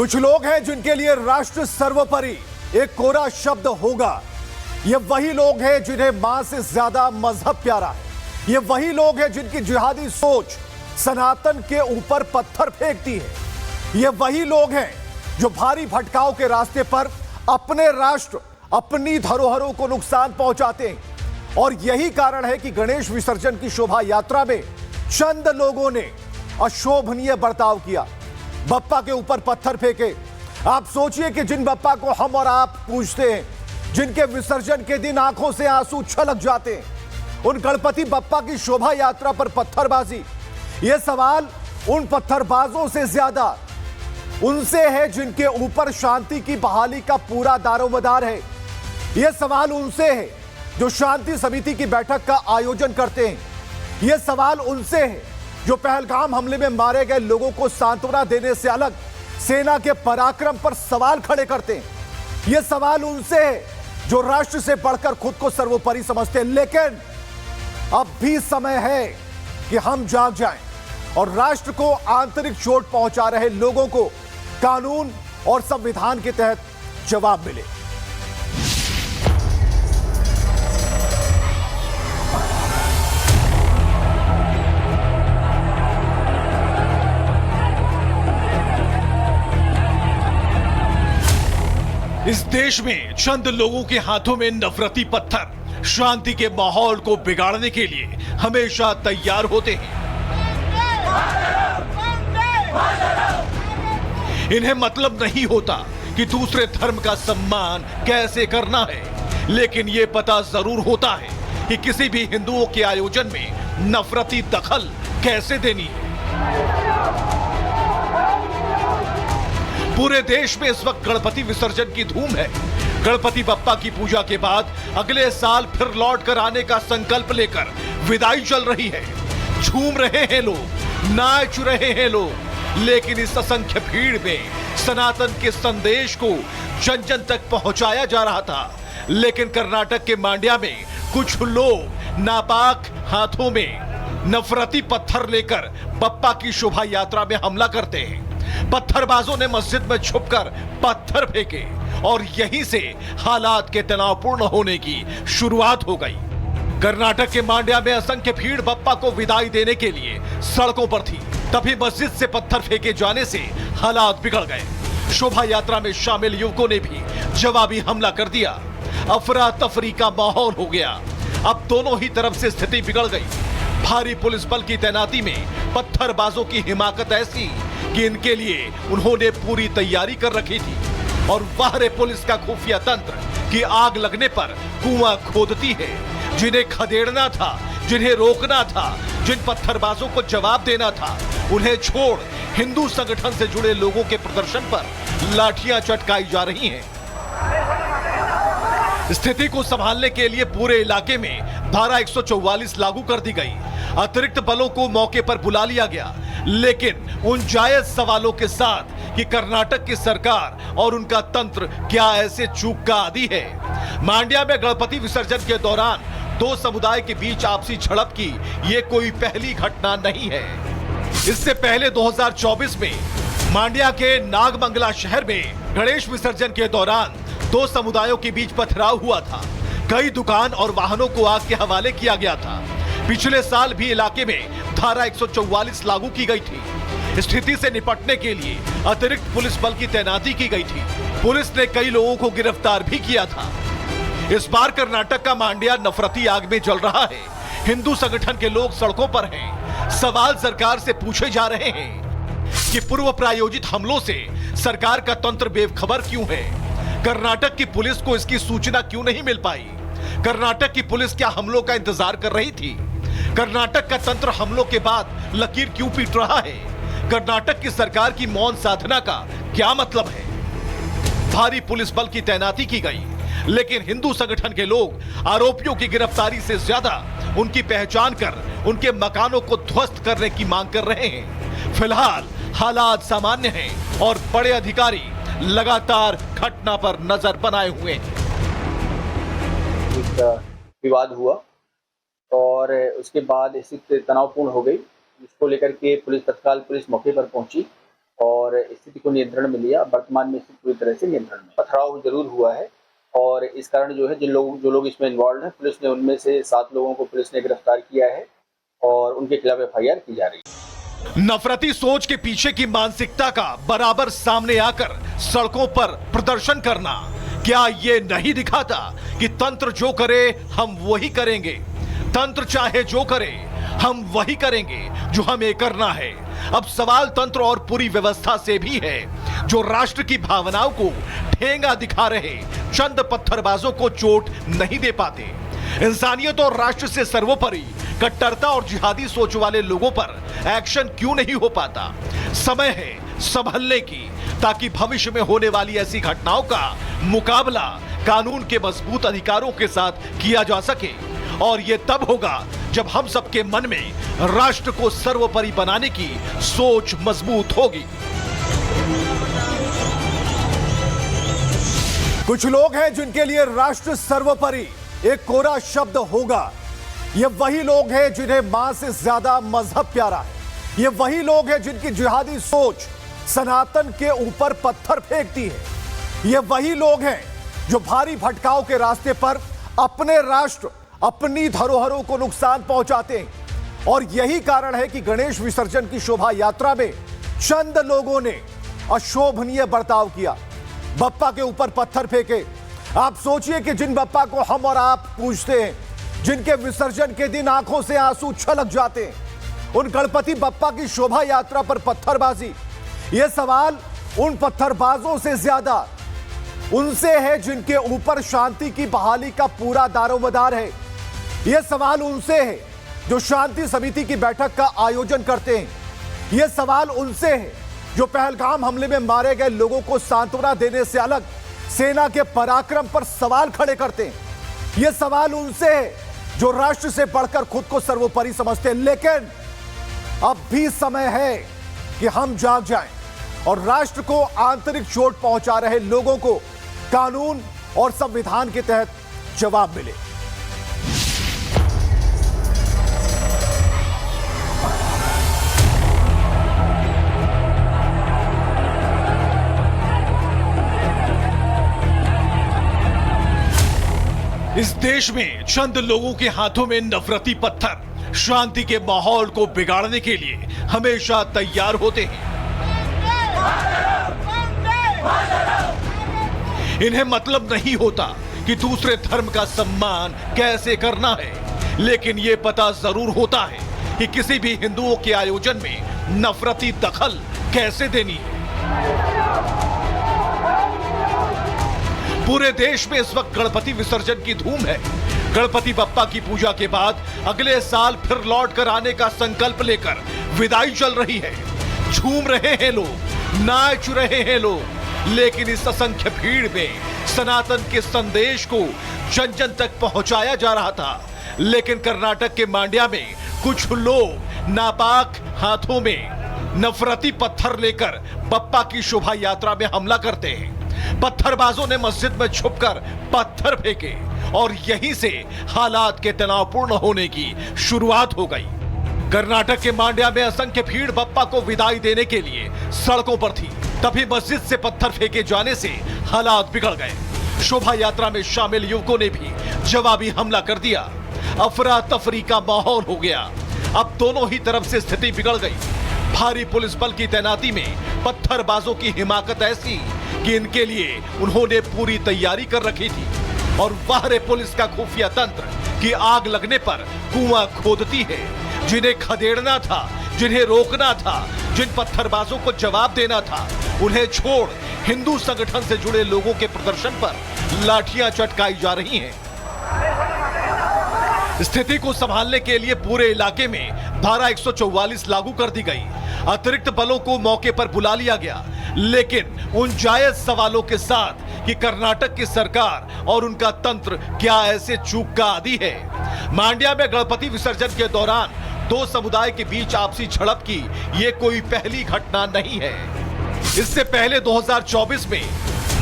कुछ लोग हैं जिनके लिए राष्ट्र सर्वोपरि एक कोरा शब्द होगा। ये वही लोग हैं जिन्हें मां से ज्यादा मजहब प्यारा है। ये वही लोग हैं जिनकी जिहादी सोच सनातन के ऊपर पत्थर फेंकती है। ये वही लोग हैं जो भारी भटकाव के रास्ते पर अपने राष्ट्र, अपनी धरोहरों को नुकसान पहुंचाते हैं। और यही कारण है कि गणेश विसर्जन की शोभा यात्रा में चंद लोगों ने अशोभनीय बर्ताव किया, बप्पा के ऊपर पत्थर फेंके। आप सोचिए कि जिन बप्पा को हम और आप पूजते हैं, जिनके विसर्जन के दिन आंखों से आंसू छलक जाते हैं, उन गणपति बप्पा की शोभा यात्रा पर पत्थरबाजी। यह सवाल उन पत्थरबाजों से ज्यादा उनसे है जिनके ऊपर शांति की बहाली का पूरा दारोमदार है। यह सवाल उनसे है जो शांति समिति की बैठक का आयोजन करते हैं। यह सवाल उनसे है जो पहलगाम हमले में मारे गए लोगों को सांत्वना देने से अलग सेना के पराक्रम पर सवाल खड़े करते हैं। यह सवाल उनसे है जो राष्ट्र से बढ़कर खुद को सर्वोपरि समझते हैं। लेकिन अब भी समय है कि हम जाग जाएं और राष्ट्र को आंतरिक चोट पहुंचा रहे लोगों को कानून और संविधान के तहत जवाब मिले। इस देश में चंद लोगों के हाथों में नफरती पत्थर शांति के माहौल को बिगाड़ने के लिए हमेशा तैयार होते हैं। इन्हें मतलब नहीं होता कि दूसरे धर्म का सम्मान कैसे करना है, लेकिन यह पता जरूर होता है कि किसी भी हिंदुओं के आयोजन में नफरती दखल कैसे देनी है। पूरे देश में इस वक्त गणपति विसर्जन की धूम है। गणपति बप्पा की पूजा के बाद अगले साल फिर लौट कर आने का संकल्प लेकर विदाई चल रही है। झूम रहे हैं लोग, नाच रहे हैं लोग, लेकिन इस असंख्य भीड़ में सनातन के संदेश को जन जन तक पहुंचाया जा रहा था। लेकिन कर्नाटक के मांड्या में कुछ लोग नापाक हाथों में नफरती पत्थर लेकर बप्पा की शोभा यात्रा में हमला करते हैं। पत्थरबाजों ने मस्जिद में छुपकर पत्थर फेंके और यहीं से हालात के तनावपूर्ण होने की शुरुआत हो गई। कर्नाटक के मांड्या में असंख्य भीड़ बप्पा को विदाई देने के लिए सड़कों पर थी। तभी मस्जिद से पत्थर फेंके जाने से हालात बिगड़ गए। शोभा यात्रा में शामिल युवकों ने भी जवाबी हमला कर दिया। अफरा तफरी का माहौल हो गया। अब दोनों ही तरफ से स्थिति बिगड़ गई। भारी पुलिस बल की तैनाती में पत्थरबाजों की हिमाकत ऐसी कि इनके लिए उन्होंने पूरी तैयारी कर रखी थी। और बाहर पुलिस का खुफिया तंत्र कि आग लगने पर कुआं खोदती है। जिन्हें खदेड़ना था, जिन्हें रोकना था, जिन पत्थरबाजों को जवाब देना था, उन्हें छोड़ हिंदू संगठन से जुड़े लोगों के प्रदर्शन पर लाठियां चटकाई जा रही हैं। स्थिति को संभालने के लिए पूरे इलाके में धारा 144 लागू कर दी गई। अतिरिक्त बलों को मौके पर बुला लिया गया, लेकिन उन जायज सवालों के साथ कि कर्नाटक की सरकार और उनका तंत्र क्या ऐसे चूक का आदी है। मांड्या में गणपति विसर्जन के दौरान दो समुदाय के बीच आपसी झड़प की ये कोई पहली घटना नहीं है। इससे पहले 2024 में मांड्या के नागमंगला शहर में गणेश विसर्जन के दौरान दो समुदायों के बीच पथराव हुआ था। कई दुकान और वाहनों को आग के हवाले किया गया था। पिछले साल भी इलाके में धारा 144 लागू की गई थी। स्थिति से निपटने के लिए अतिरिक्त पुलिस बल की तैनाती की गई थी। पुलिस ने कई लोगों को गिरफ्तार भी किया था। इस बार कर्नाटक का मांड्या नफरती आग में जल रहा है। हिंदू संगठन के लोग सड़कों पर हैं। सवाल सरकार से पूछे जा रहे हैं कि पूर्व प्रायोजित हमलों से सरकार का तंत्र बेखबर क्यों है। कर्नाटक की पुलिस को इसकी सूचना क्यों नहीं मिल पाई। कर्नाटक की पुलिस क्या हमलों का इंतजार कर रही थी। कर्नाटक का तंत्र हमलों के बाद लकीर क्यों पीट रहा है। कर्नाटक की सरकार की मौन साधना का क्या मतलब है। भारी पुलिस बल की तैनाती की गई, लेकिन हिंदू संगठन के लोग आरोपियों की गिरफ्तारी से ज्यादा उनकी पहचान कर उनके मकानों को ध्वस्त करने की मांग कर रहे हैं। फिलहाल हालात सामान्य हैं और बड़े अधिकारी लगातार घटना पर नजर बनाए हुए हैं। विवाद हुआ और उसके बाद स्थिति तनावपूर्ण हो गई, जिसको लेकर के पुलिस तत्काल पुलिस मौके पर पहुंची और स्थिति को नियंत्रण में लिया। वर्तमान में स्थिति पूरी तरह से नियंत्रण में। पथराव जरूर हुआ है और इस कारण जो है जो लोग इसमें इन्वॉल्व हैं, पुलिस ने उनमें से 7 लोगों को पुलिस ने गिरफ्तार किया है और उनके खिलाफ FIR की जा रही है। नफरती सोच के पीछे की मानसिकता का बराबर सामने आकर सड़कों पर प्रदर्शन करना क्या ये नहीं दिखाता कि तंत्र जो करे हम वही करेंगे, तंत्र चाहे जो करे हम वही करेंगे जो हमें करना है। अब सवाल तंत्र और पूरी व्यवस्था से भी है जो राष्ट्र की भावनाओं को ठेंगा दिखा रहे चंद पत्थरबाजों को चोट नहीं दे पाते। इंसानियत और राष्ट्र से सर्वोपरि कट्टरता और जिहादी सोच वाले लोगों पर एक्शन क्यों नहीं हो पाता? समय है संभलने की, ताकि भविष्य में होने वाली ऐसी घटनाओं का मुकाबला कानून के मजबूत अधिकारों के साथ किया जा सके। और यह तब होगा जब हम सबके मन में राष्ट्र को सर्वोपरि बनाने की सोच मजबूत होगी। कुछ लोग हैं जिनके लिए राष्ट्र सर्वोपरि एक कोरा शब्द होगा। ये वही लोग हैं जिन्हें मां से ज्यादा मजहब प्यारा है। ये वही लोग हैं जिनकी जिहादी सोच सनातन के ऊपर पत्थर फेंकती है। ये वही लोग हैं जो भारी भटकाव के रास्ते पर अपने राष्ट्र, अपनी धरोहरों को नुकसान पहुंचाते हैं। और यही कारण है कि गणेश विसर्जन की शोभा यात्रा में चंद लोगों ने अशोभनीय बर्ताव किया, बप्पा के ऊपर पत्थर फेंके। आप सोचिए कि जिन बप्पा को हम और आप पूजते हैं, जिनके विसर्जन के दिन आंखों से आंसू छलक जाते हैं, उन गणपति बप्पा की शोभा यात्रा पर पत्थरबाजी। यह सवाल उन पत्थरबाजों से ज्यादा उनसे है जिनके ऊपर शांति की बहाली का पूरा दारोमदार है। यह सवाल उनसे है जो शांति समिति की बैठक का आयोजन करते हैं। यह सवाल उनसे है जो पहलगाम हमले में मारे गए लोगों को सांत्वना देने से अलग सेना के पराक्रम पर सवाल खड़े करते हैं। यह सवाल उनसे है जो राष्ट्र से बढ़कर खुद को सर्वोपरि समझते हैं। लेकिन अब भी समय है कि हम जाग जाएं और राष्ट्र को आंतरिक चोट पहुंचा रहे लोगों को कानून और संविधान के तहत जवाब मिले। इस देश में चंद लोगों के हाथों में नफरती पत्थर शांति के माहौल को बिगाड़ने के लिए हमेशा तैयार होते हैं। इन्हें मतलब नहीं होता कि दूसरे धर्म का सम्मान कैसे करना है, लेकिन यह पता जरूर होता है कि किसी भी हिंदुओं के आयोजन में नफरती दखल कैसे देनी है। पूरे देश में इस वक्त गणपति विसर्जन की धूम है। गणपति बप्पा की पूजा के बाद अगले साल फिर लौट कर आने का संकल्प लेकर विदाई चल रही है। झूम रहे हैं लोग, नाच रहे हैं लोग, लेकिन इस असंख्य भीड़ में सनातन के संदेश को जन जन तक पहुंचाया जा रहा था। लेकिन कर्नाटक के मांड्या में कुछ लोग नापाक हाथों में नफरती पत्थर लेकर बप्पा की शोभा यात्रा में हमला करते हैं। पत्थरबाजों ने मस्जिद में छुपकर पत्थर फेंके और यहीं से हालात के तनावपूर्ण होने की शुरुआत हो गई। कर्नाटक के मांड्या में असंख्य भीड़ बप्पा को विदाई देने के लिए सड़कों पर थी। तभी मस्जिद से पत्थर फेंके जाने से हालात बिगड़ गए। शोभा यात्रा में शामिल युवकों ने भी जवाबी हमला कर दिया। अफरा तफरी का माहौल हो गया। अब दोनों ही तरफ से स्थिति बिगड़ गई। भारी पुलिस बल की तैनाती में पत्थरबाजों की हिमाकत ऐसी कि इनके लिए उन्होंने पूरी तैयारी कर रखी थी। और बाहर पुलिस का खुफिया तंत्र कि आग लगने पर कुआं खोदती है। जिन्हें खदेड़ना था, जिन्हें रोकना था, जिन पत्थरबाजों को जवाब देना था, उन्हें छोड़ हिंदू संगठन से जुड़े लोगों के प्रदर्शन पर लाठियां चटकाई जा रही हैं। स्थिति को संभालने के लिए पूरे इलाके में धारा 144 लागू कर दी गई। अतिरिक्त बलों को मौके पर बुला लिया गया, लेकिन उन जायज सवालों के साथ कि कर्नाटक की सरकार और उनका तंत्र क्या ऐसे चूक का आदी है। मांड्या में गणपति विसर्जन के दौरान दो समुदाय के बीच आपसी झड़प की ये कोई पहली घटना नहीं है। इससे पहले 2024 में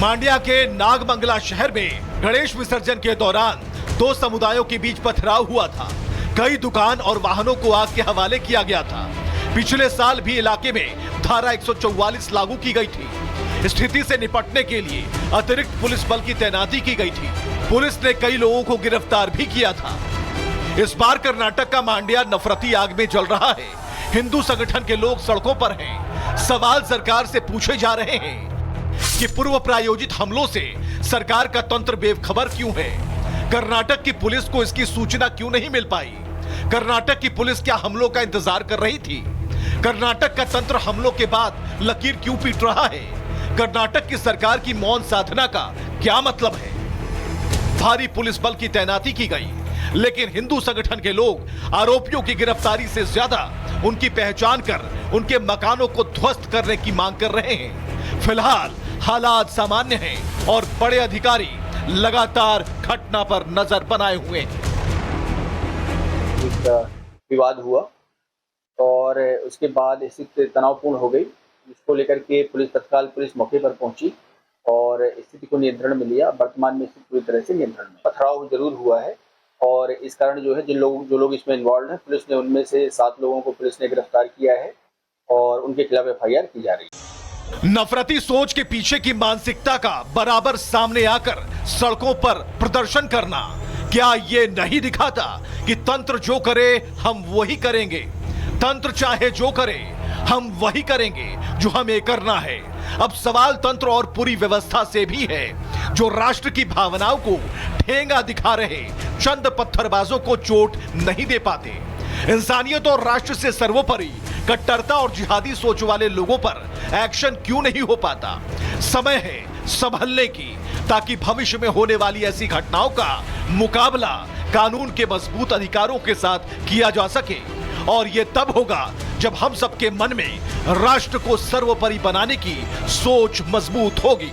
मांड्या के नागमंगला शहर में गणेश विसर्जन के दौरान दो समुदायों के बीच पथराव हुआ था। कई दुकान और वाहनों को आग के हवाले किया गया था। पिछले साल भी इलाके में धारा 144 लागू की गई थी। स्थिति से निपटने के लिए अतिरिक्त पुलिस बल की तैनाती की गई थी। पुलिस ने कई लोगों को गिरफ्तार भी किया था। इस बार कर्नाटक का मांड्या नफरती आग में जल रहा है। हिंदू संगठन के लोग सड़कों पर हैं। सवाल सरकार से पूछे जा रहे हैं कि पूर्व प्रायोजित हमलों से सरकार का तंत्र बेखबर क्यों है? कर्नाटक की पुलिस को इसकी सूचना क्यों नहीं मिल पाई? कर्नाटक की पुलिस क्या हमलों का इंतजार कर रही थी? कर्नाटक का तंत्र हमलों के बाद लकीर क्यों पीट रहा है? कर्नाटक की सरकार की मौन साधना का क्या मतलब है? भारी पुलिस बल की तैनाती की गई, लेकिन हिंदू संगठन के लोग आरोपियों की गिरफ्तारी से ज्यादा उनकी पहचान कर उनके मकानों को ध्वस्त करने की मांग कर रहे हैं। फिलहाल हालात सामान्य हैं और बड़े अधिकारी लगातार घटना पर नजर बनाए हुए हैं। विवाद हुआ और उसके बाद स्थिति तनावपूर्ण हो गई, जिसको लेकर के तत्काल पुलिस मौके पर पहुंची और स्थिति को नियंत्रण में लिया। वर्तमान में स्थिति पूरी तरह से नियंत्रण में। पथराव जरूर हुआ है और इस कारण जो है जो लोग इसमें इन्वॉल्व हैं, पुलिस ने उनमें से 7 लोगों को पुलिस ने गिरफ्तार किया है और उनके खिलाफ FIR की जा रही है। नफरती सोच के पीछे की मानसिकता का बराबर सामने आकर सड़कों पर प्रदर्शन करना क्या ये नहीं दिखाता कि तंत्र जो करे हम वही करेंगे? तंत्र चाहे जो करे हम वही करेंगे जो हमें करना है। अब सवाल तंत्र और पूरी व्यवस्था से भी है, जो राष्ट्र की भावनाओं को ठेंगा दिखा रहे चंद पत्थरबाजों को चोट नहीं दे पाते। इंसानियत और राष्ट्र से सर्वोपरि कट्टरता और जिहादी सोच वाले लोगों पर एक्शन क्यों नहीं हो पाता? समय है संभलने की, ताकि भविष्य में होने वाली ऐसी घटनाओं का मुकाबला कानून के मजबूत अधिकारों के साथ किया जा सके। और यह तब होगा जब हम सबके मन में राष्ट्र को सर्वोपरि बनाने की सोच मजबूत होगी।